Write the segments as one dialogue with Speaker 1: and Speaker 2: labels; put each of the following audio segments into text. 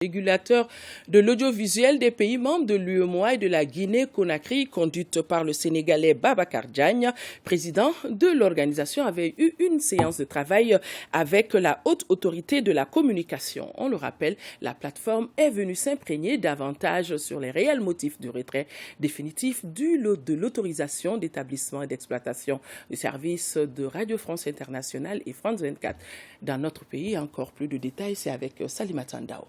Speaker 1: Régulateur de l'audiovisuel des pays membres de l'UEMOA et de la Guinée-Conakry, conduite par le Sénégalais Babacar Diagne, président de l'organisation, avait eu une séance de travail avec la haute autorité de la communication. On le rappelle, la plateforme est venue s'imprégner davantage sur les réels motifs du retrait définitif de l'autorisation d'établissement et d'exploitation du service de Radio France Internationale et France 24. Dans notre pays, encore plus de détails, c'est avec Salimata Ndao.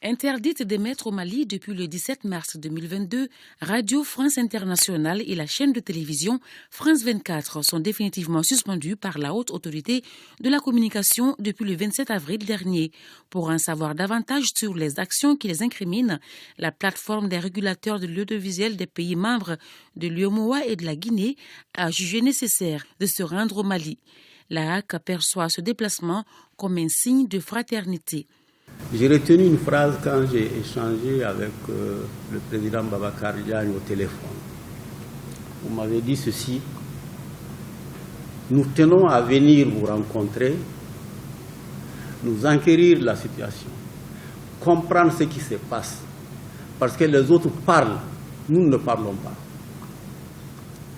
Speaker 2: Interdite d'émettre au Mali depuis le 17 mars 2022, Radio France Internationale et la chaîne de télévision France 24 sont définitivement suspendues par la haute autorité de la communication depuis le 27 avril dernier. Pour en savoir davantage sur les actions qui les incriminent, la plateforme des régulateurs de l'audiovisuel des pays membres de l'UEMOA et de la Guinée a jugé nécessaire de se rendre au Mali. La HAC perçoit ce déplacement comme un signe de fraternité.
Speaker 3: J'ai retenu une phrase quand j'ai échangé avec le président Babacar Diagne au téléphone. Vous m'avez dit ceci: nous tenons à venir vous rencontrer, nous enquérir de la situation, comprendre ce qui se passe, parce que les autres parlent, nous ne parlons pas.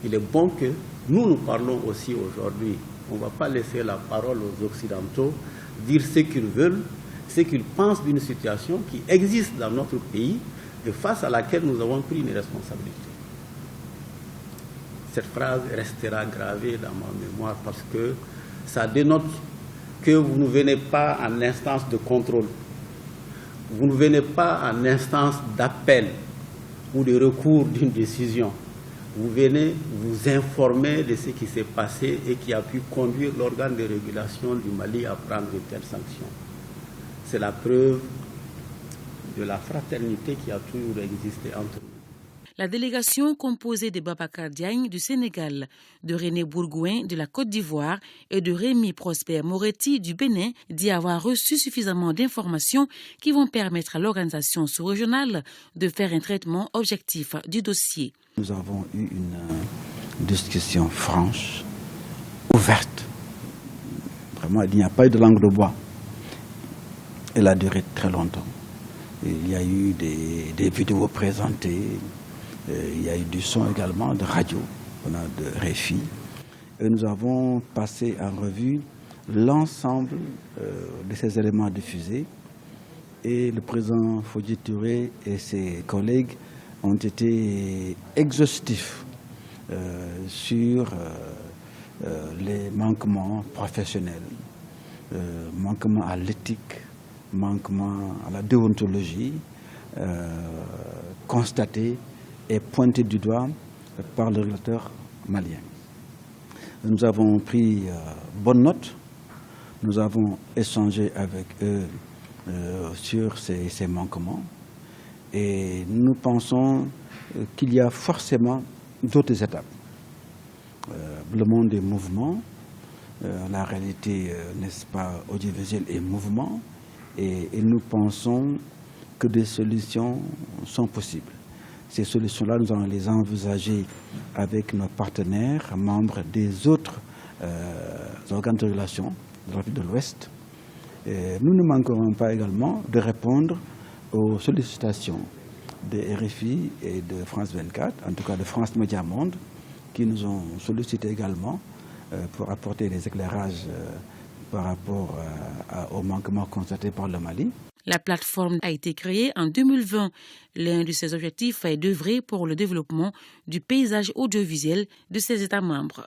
Speaker 3: Il est bon que nous parlons aussi aujourd'hui. On ne va pas laisser la parole aux Occidentaux dire ce qu'ils veulent, ce qu'ils pensent d'une situation qui existe dans notre pays et face à laquelle nous avons pris une responsabilité. Cette phrase restera gravée dans ma mémoire parce que ça dénote que vous ne venez pas en instance de contrôle, vous ne venez pas en instance d'appel ou de recours d'une décision. Vous venez vous informer de ce qui s'est passé et qui a pu conduire l'organe de régulation du Mali à prendre de telles sanctions. C'est la preuve de la fraternité qui a toujours existé entre nous.
Speaker 2: La délégation composée de Babacar Diagne du Sénégal, de René Bourgouin de la Côte d'Ivoire et de Rémi Prosper Moretti du Bénin dit avoir reçu suffisamment d'informations qui vont permettre à l'organisation sous-régionale de faire un traitement objectif du dossier.
Speaker 4: Nous avons eu une discussion franche, ouverte. Vraiment, il n'y a pas eu de langue de bois. Elle a duré très longtemps. Il y a eu des vidéos présentées, il y a eu du son également, de radio, on a de RFI. Et nous avons passé en revue l'ensemble de ces éléments diffusés. Et le président Fodji Touré et ses collègues ont été exhaustifs sur les manquements professionnels, manquements à l'éthique, manquement à la déontologie constaté et pointé du doigt par le régulateur malien. Nous avons pris bonne note, nous avons échangé avec eux sur ces manquements et nous pensons qu'il y a forcément d'autres étapes. Le monde est mouvement, la réalité, n'est-ce pas, audiovisuelle est mouvement. Et nous pensons que des solutions sont possibles. Ces solutions-là, nous allons les envisager avec nos partenaires, membres des autres organes de régulation de l'Afrique de l'Ouest. Nous ne manquerons pas également de répondre aux sollicitations de RFI et de France 24, en tout cas de France Média Monde, qui nous ont sollicité également pour apporter des éclairages par rapport au manquement constaté par le Mali.
Speaker 2: La plateforme a été créée en 2020. L'un de ses objectifs est d'œuvrer pour le développement du paysage audiovisuel de ses États membres.